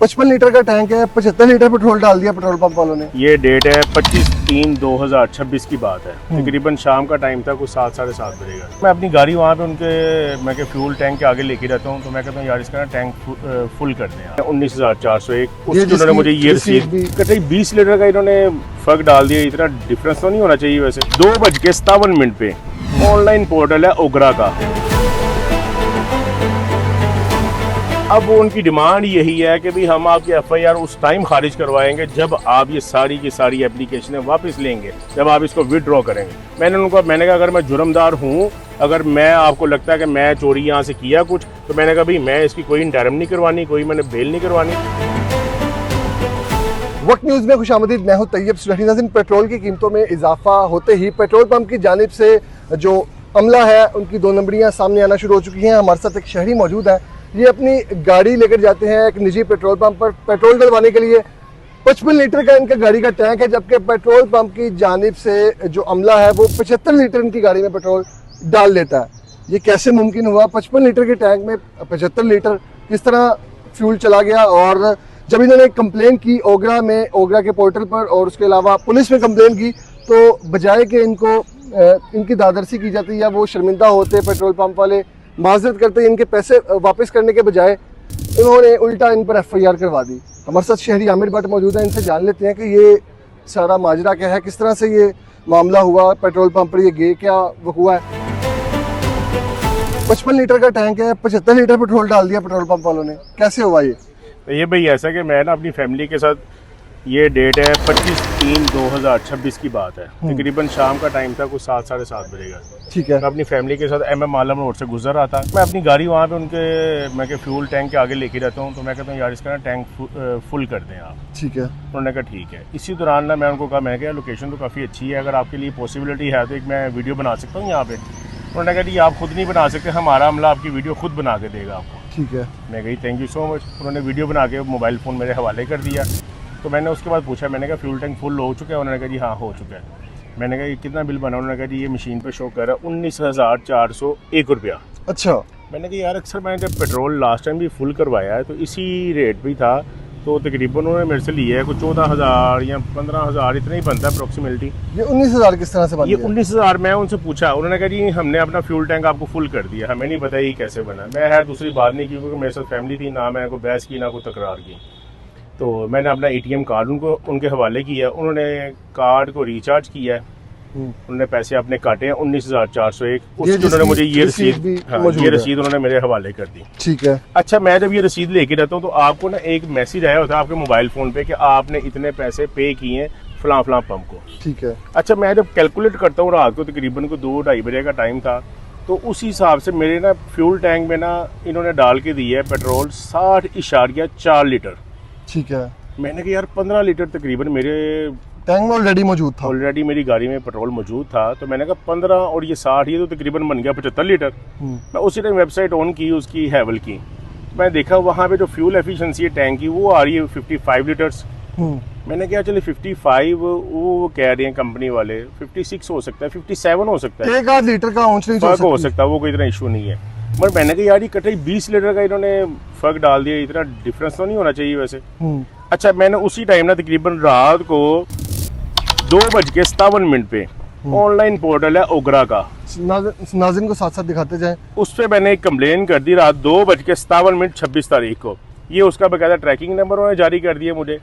55 litre का tank है, 75 litre petrol डाल दिया पेट्रोल पंप वालों ने। ये डेट है 25/3/2026 की बात है। तकरीबन शाम का टाइम था, कुछ 7 साढ़े 7 बजे का। मैं अपनी गाड़ी वहाँ पे उनके मैं के फ्यूल टैंक के आगे लेके रहता हूँ, तो मैं कहता हूँ यार इसका ना टैंक फुल कर दें। 19,401 उन्होंने मुझे ये रसीद कतई 20 लीटर का इन्होंने फर्क डाल दिया। इतना डिफरेंस तो नहीं होना चाहिए वैसे। 2:57 पे ऑनलाइन पोर्टल है ओगरा का। अब उनकी डिमांड यही है कि भी हम आपकी FIR उस टाइम खारिज करवाएंगे जब आप ये सारी की सारी एप्लीकेशनें वापस लेंगे, जब आप इसको विड्रॉ करेंगे। मैंने कहा अगर मैं जुर्मदार हूँ, अगर मैं आपको लगता है कि मैं चोरी यहाँ से किया कुछ, तो मैंने कहा भाई मैं इसकी कोई इंटरम नहीं करवानी, कोई मैंने बेल नहीं करवानी। वक्त न्यूज़ में खुशामदीद, मैं हूं तैयब सुलैही। नाज़रीन, पेट्रोल की कीमतों में इजाफा होते ही पेट्रोल पंप की जानिब से जो अमला है उनकी 2 नंबरियाँ सामने आना शुरू हो चुकी हैं। हमारे साथ एक शहरी मौजूद है, ये अपनी गाड़ी लेकर जाते हैं एक निजी पेट्रोल पंप पर पेट्रोल डलवाने के लिए। 55 लीटर का इनका गाड़ी का टैंक है, जबकि पेट्रोल पंप की जानिब से जो अमला है वो 75 लीटर इनकी गाड़ी में पेट्रोल डाल देता है। ये कैसे मुमकिन हुआ? 55 लीटर के टैंक में 75 लीटर किस तरह फ्यूल चला गया? और जब इन्होंने कंप्लेन की ओगरा के पोर्टल पर और उसके अलावा पुलिस में कंप्लेन की, तो बजाय कि इनकी दादरसी की जाती या वो शर्मिंदा होते पेट्रोल पंप वाले, माजरत करते, इनके पैसे वापस करने के बजाय इन्होंने उल्टा इन पर FIR करवा दी। हमारे साथ शहरी आमिर भट्ट मौजूद है, इनसे जान लेते हैं कि ये सारा माजरा क्या है, किस तरह से ये मामला हुआ, पेट्रोल पंप पर ये क्या वकूआ है। 55 लीटर का टैंक है, 75 लीटर पेट्रोल डाल दिया पेट्रोल पंप वालों ने, कैसे हुआ ये? तो ये भाई ऐसा कि मैं ना अपनी फैमिली के साथ, ये डेट है 25/3/2026 की बात है। तकरीबन शाम का टाइम था, कुछ 7 साढ़े 7 बजे का। ठीक है। मैं अपनी फैमिली के साथ MM आलम रोड से गुजर रहा था। मैं अपनी गाड़ी वहाँ पे उनके मैं के फ्यूल टैंक के आगे लेके रहता हूँ, तो मैं कहता हूँ यार इसका ना टैंक फुल कर दें आप। ठीक है। उन्होंने कहा ठीक है। इसी दौरान ना मैं उनको कहा, मैं क्या लोकेशन तो काफ़ी अच्छी है, अगर आपके लिए पॉसिबिलिटी है तो एक मैं वीडियो बना सकता हूँ यहाँ पे। उन्होंने कहा जी आप खुद नहीं बना सकते, हमारा अमला आपकी वीडियो खुद बना के देगा आपको। ठीक है। मैं कही थैंक यू सो मच। उन्होंने वीडियो बना के मोबाइल फ़ोन मेरे हवाले कर दिया। तो मैंने उसके बाद पूछा, मैंने कहा फ्यूल टैंक फुल हो चुका है? उन्होंने कहा जी हाँ हो चुका है। मैंने कहा ये कितना बिल बना? उन्होंने कहा जी ये मशीन पे शो कर रहा है 19,401 रुपया। अच्छा। मैंने कहा यार अक्सर मैंने जब पेट्रोल लास्ट टाइम भी फुल करवाया है तो इसी रेट भी था, तो तकरीबन उन्होंने मेरे से लिया है कुछ 14,000 या 15,000 इतना ही बनता है अप्रोक्सीमेटली। ये 19,000 किस तरह से बन ये गया? 19,000 मैं उनसे पूछा, उन्होंने कहा जी हमने अपना फ्यूल टैंक आपको फुल कर दिया, हमें नहीं पता ये कैसे बना। मैं खैर दूसरी बात नहीं की, क्योंकि मेरे साथ फैमिली थी, ना मैं कोई बहस की ना कोई तकरार की। तो मैंने अपना ATM कार्ड उनके हवाले किया, उन्होंने कार्ड को रिचार्ज किया है, उन्होंने पैसे अपने काटे हैं 19,401। उसकी उन्होंने मुझे ये रसीद ये रसीद उन्होंने मेरे हवाले कर दी। ठीक है। अच्छा, मैं जब ये रसीद लेके रहता हूँ तो आपको ना एक मैसेज आया होता है आपके मोबाइल फ़ोन पे कि आपने इतने पैसे पे किए हैं फलां पंप को। ठीक है। अच्छा, मैं जब कैलकुलेट करता हूँ रात को तकरीबन को 2-2:30 बजे का टाइम था, तो उस हिसाब से मेरे ना फ्यूल टैंक में ना इन्होंने डाल के दिया है पेट्रोल 60.4 लीटर। ठीक है। मैंने कहा यार 15 लीटर तकरीबन मेरे टैंक में ऑलरेडी मौजूद था। ऑलरेडी मेरी गाड़ी में पेट्रोल मौजूद था, तो मैंने कहा 15 और ये 60, ये तो तकरीबन बन गया 75 लीटर। मैं उसी टाइम वेबसाइट ऑन की उसकी हैवल की, मैं देखा वहाँ पे जो फ्यूल एफिशिएंसी है टैंक की वो आ रही है 55 लीटर्स। मैंने कहा चले 55 वो कह रहे हैं कंपनी वाले, 56 हो सकता है, 57 हो सकता है, 1 लीटर का ऊंच नीच हो सकता है, वो कोई इतना इशू नहीं है। मगर मैंने कहा यार ये कतई 20 लीटर का इन्होंने फर्क डाल दिया, इतना डिफरेंस तो नहीं होना चाहिए वैसे। अच्छा, मैंने उसी टाइम ना तकरीबन रात को 2:57 पे ऑनलाइन पोर्टल है ओगरा का, नाज़रीन को साथ साथ दिखाते जाएं, उस पर मैंने एक कंप्लेन कर दी रात 2:57 26 तारीख को। ये उसका बकायदा ट्रैकिंग नंबर उन्होंने जारी कर दिया मुझे।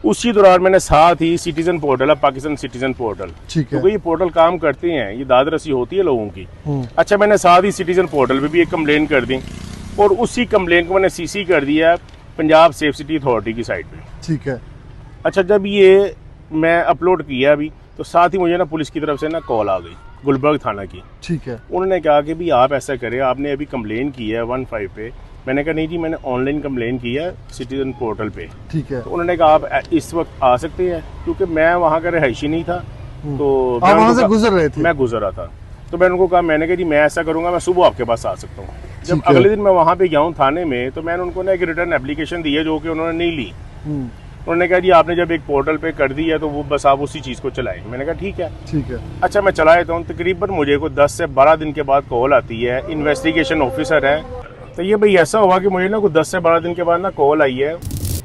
उसी दौरान मैंने साथ ही सिटीजन पोर्टल है, पाकिस्तान सिटीजन पोर्टल, क्योंकि ये पोर्टल काम करते हैं, ये दादरसी होती है लोगों की। अच्छा, मैंने साथ ही सिटीजन पोर्टल पे भी एक कंप्लेन कर दी और उसी कंप्लेन को मैंने CC कर दिया पंजाब सेफ सिटी अथॉरिटी की साइट पे। ठीक है। अच्छा, जब ये मैं अपलोड किया अभी, तो साथ ही मुझे ना पुलिस की तरफ से ना कॉल आ गई गुलबर्ग थाना की। ठीक है। उन्होंने कहा कि भी आप ऐसा करें, आपने अभी कंप्लेन की है 15 पे। मैंने कहा नहीं जी, मैंने ऑनलाइन कंप्लेन की है सिटीजन पोर्टल पे। ठीक है। तो उन्होंने कहा आप इस वक्त आ सकते हैं, क्योंकि मैं वहाँ का रहायशी नहीं था, तो आप वहाँ से गुजर रहे थे? मैं गुजर रहा था। तो मैंने उनको कहा, मैंने कहा जी मैं ऐसा करूँगा, मैं सुबह आपके पास आ सकता हूँ। जब अगले दिन मैं वहाँ पे गया हूँ थाने में, तो मैंने उनको ना एक रिटर्न एप्लीकेशन दी है जो कि उन्होंने नहीं ली। उन्होंने कहा जी आपने जब एक पोर्टल पे कर दी है तो वो बस आप उसी चीज़ को चलाएं। मैंने कहा ठीक है। ठीक है। अच्छा, मैं चला देता हूँ। तकरीबन मुझे को 10 से 12 दिन के बाद कॉल आती है, इन्वेस्टिगेशन ऑफिसर है। तो ये भाई ऐसा हुआ कि मुझे ना कुछ 10 से 12 दिन के बाद ना कॉल आई है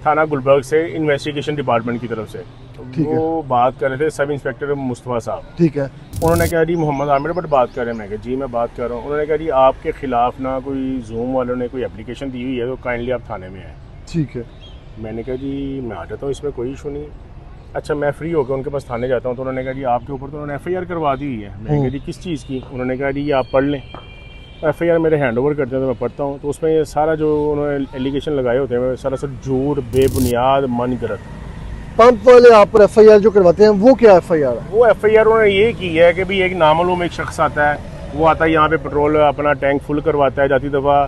थाना गुलबर्ग से इन्वेस्टिगेशन डिपार्टमेंट की तरफ से। ठीक है। वो बात कर रहे थे सब इंस्पेक्टर मुस्तफ़ा साहब। ठीक है। उन्होंने कहा जी मोहम्मद आमिर बट बात कर रहे हैं। मैं कहा जी मैं बात कर रहा हूँ। उन्होंने कहा जी आपके खिलाफ ना कोई जूम वालों ने कोई एप्लीकेशन दी हुई है तो काइंडली आप थाने में आए। ठीक है। मैंने कहा जी मैं आ जाता हूँ, इसमें कोई इशू नहीं। अच्छा मैं फ्री होकर उनके पास थाने जाता हूँ तो उन्होंने कहा जी आपके ऊपर तो उन्होंने FIR करवा दी हुई है। मैंने कहा जी किस चीज़ की? उन्होंने कहा जी ये आप पढ़ लें। FIR मेरे हैंड ओवर करते हैं तो मैं पढ़ता हूँ तो उसमें ये सारा जो उन्होंने एलिगेशन लगाए होते हैं सरासर झूठ, बेबुनियाद, मन गलत। पंप वाले आप पर FIR जो करवाते हैं वो क्या FIR है? वो FIR उन्होंने ये की है कि भाई एक नामालूम एक शख्स आता है, वो आता है यहाँ पे पेट्रोल अपना टैंक फुल करवाता है, जाती दफ़ा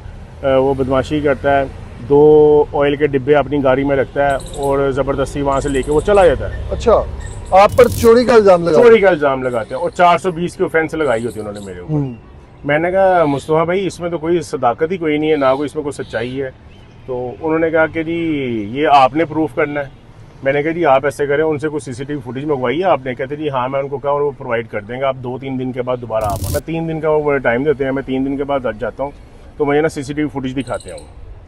वो बदमाशी करता है, 2 ऑयल के डिब्बे अपनी गाड़ी में रखता है और ज़बरदस्ती वहाँ से लेके वो चला जाता है। अच्छा, आप पर चोरी का इल्जाम लगा? चोरी का इल्ज़ाम लगाते हैं और 420 की ऑफेंस लगाई होती है उन्होंने मेरे ऊपर। मैंने कहा मुस्तफ़ा भाई इसमें तो कोई सदाकत ही कोई नहीं है, ना कोई इसमें कोई सच्चाई है। तो उन्होंने कहा कि जी ये आपने प्रूफ करना है। मैंने कहा जी आप ऐसे करें, उनसे कुछ CCTV फुटेज मंगवाई है आपने? कहते जी हाँ मैं उनको कहा और वो प्रोवाइड कर देंगे, आप 2-3 दिन के बाद दोबारा आप। मैं 3 दिन का वो टाइम देते हैं, मैं 3 दिन के बाद जाता हूँ तो मुझे ना CCTV फुटेज दिखाते हैं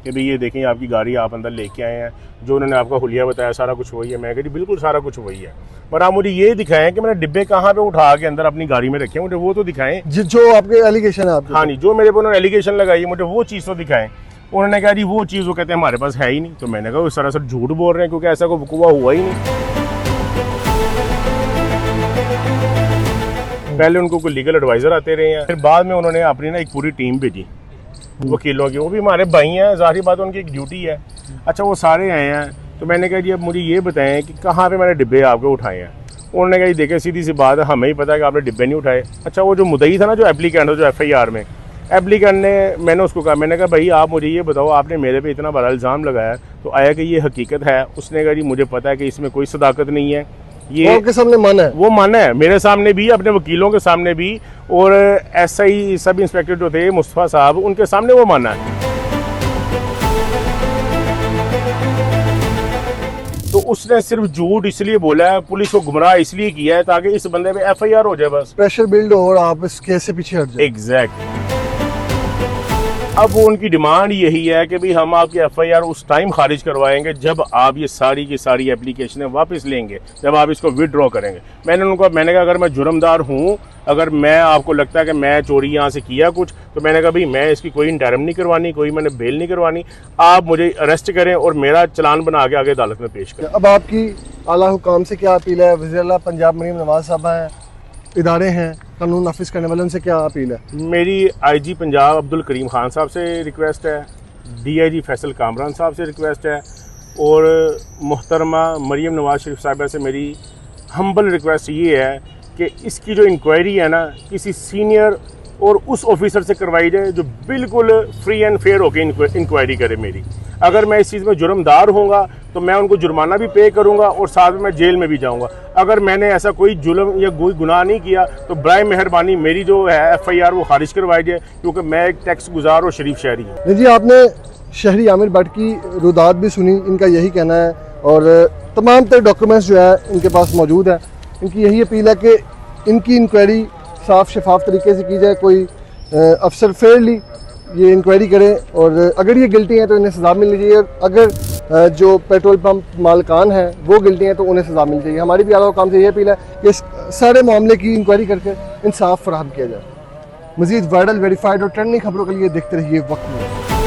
कि भाई ये देखें आपकी गाड़ी आप अंदर लेके आए हैं, जो उन्होंने आपका हुलिया बताया सारा कुछ वही है। मैं कहा जी बिल्कुल सारा कुछ वही है, पर आप मुझे ये दिखाएं कि मैंने डिब्बे कहाँ पे उठा के अंदर अपनी गाड़ी में रखे, मुझे वो तो दिखाएं। जो आपके एलिगेशन है आपके? हाँ जी, जो मेरे पर उन्होंने एलिगेशन लगाई है मुझे वो चीज़ तो दिखाएं। उन्होंने कहा जी वो चीज़ वो कहते हैं हमारे पास है ही नहीं। तो मैंने कहा वो सरासर झूठ बोल रहे हैं क्योंकि ऐसा कोई वकूआ हुआ ही नहीं। पहले उनको कोई लीगल एडवाइजर आते रहे हैं, फिर बाद में उन्होंने अपनी ना एक पूरी टीम भेजी वकीलों की, वो भी हमारे भाई हैं, जाहिर बात उनकी एक ड्यूटी है। अच्छा वो सारे आए हैं तो मैंने कहा जी अब मुझे ये बताएं कि कहाँ पे मैंने डिब्बे आपके उठाए हैं। उन्होंने कहा जी देखें सीधी सी बात है, हमें ही पता है कि आपने डिब्बे नहीं उठाए। अच्छा वो जो मुद्दई था ना, जो एप्लीकेंट था, जो FIR में एप्लीकेंट ने, मैंने उसको कहा, मैंने कहा भाई आप मुझे ये बताओ आपने मेरे पे इतना बड़ा इल्ज़ाम लगाया तो आया कि ये हकीकत है? उसने कहा जी मुझे पता है कि इसमें कोई सदाकत नहीं है, ये आपके सामने मन है? वो मन है मेरे सामने भी, अपने वकीलों के सामने भी, और SI सब इंस्पेक्टर जो थे मुस्तफ़ा साहब उनके सामने वो माना है। तो उसने सिर्फ झूठ इसलिए बोला है, पुलिस को गुमराह इसलिए किया है ताकि इस बंदे पे FIR हो जाए, बस प्रेशर बिल्ड हो और आप इस केस से पीछे हट जाए। एग्जैक्टली। अब वो उनकी डिमांड यही है कि भाई हम आपकी FIR उस टाइम खारिज करवाएंगे जब आप ये सारी की सारी एप्लीकेशनें वापस लेंगे, जब आप इसको विदड्रॉ करेंगे। मैंने कहा अगर मैं जुर्मदार हूँ, अगर मैं आपको लगता है कि मैं चोरी यहाँ से किया कुछ, तो मैंने कहा भाई मैं इसकी कोई इंटरम नहीं करवानी, कोई मैंने बेल नहीं करवानी, आप मुझे अरेस्ट करें और मेरा चलान बना के आगे अदालत में पेश करें। अब आपकी आला हुकाम से क्या अपील है? वज़ीर-ए-आला पंजाब मरीम नवाज साहब हैं, इदारे हैं कानून नाफिज करने वाले, उनसे क्या अपील है? मेरी IG पंजाब अब्दुल करीम खान साहब से रिक्वेस्ट है, DIG फैसल कामरान साहब से रिक्वेस्ट है, और मोहतरमा मरीम नवाज शरीफ साहिबा से मेरी हम्बल रिक्वेस्ट ये है कि इसकी जो इंक्वायरी है ना, किसी सीनियर और उस ऑफिसर से करवाई जाए जो बिल्कुल फ्री एंड फेयर होकर इंक्वायरी करे मेरी। अगर मैं इस चीज़ में जुर्मदार होऊंगा तो मैं उनको जुर्माना भी पे करूंगा और साथ में मैं जेल में भी जाऊंगा। अगर मैंने ऐसा कोई जुल्म या कोई गुनाह नहीं किया तो बराए मेहरबानी मेरी जो है FIR वो खारिज करवाई जाए, क्योंकि मैं एक टैक्स गुजार और शरीफ शहरी हूँ। जी, आपने शहरी आमिर भट्ट की रुदात भी सुनी, इनका यही कहना है और तमाम तरह डॉक्यूमेंट्स जो है इनके पास मौजूद है। इनकी यही अपील है कि इनकी इंक्वायरी साफ शफाफ तरीके से की जाए, कोई अफसर फेयरली ये इंक्वायरी करें और अगर ये गिल्टी हैं तो इन्हें सज़ा मिलनी चाहिए, अगर जो पेट्रोल पंप मालकान हैं वो गिल्टी हैं तो उन्हें सज़ा मिलनी चाहिए। हमारी भी आला काम से ये अपील है कि इस सारे मामले की इंक्वायरी करके इंसाफ फराहम किया जाए। मज़ीद वायरल, वेरीफाइड और ट्रेंडिंग खबरों के लिए देखते रहिए वक्त में।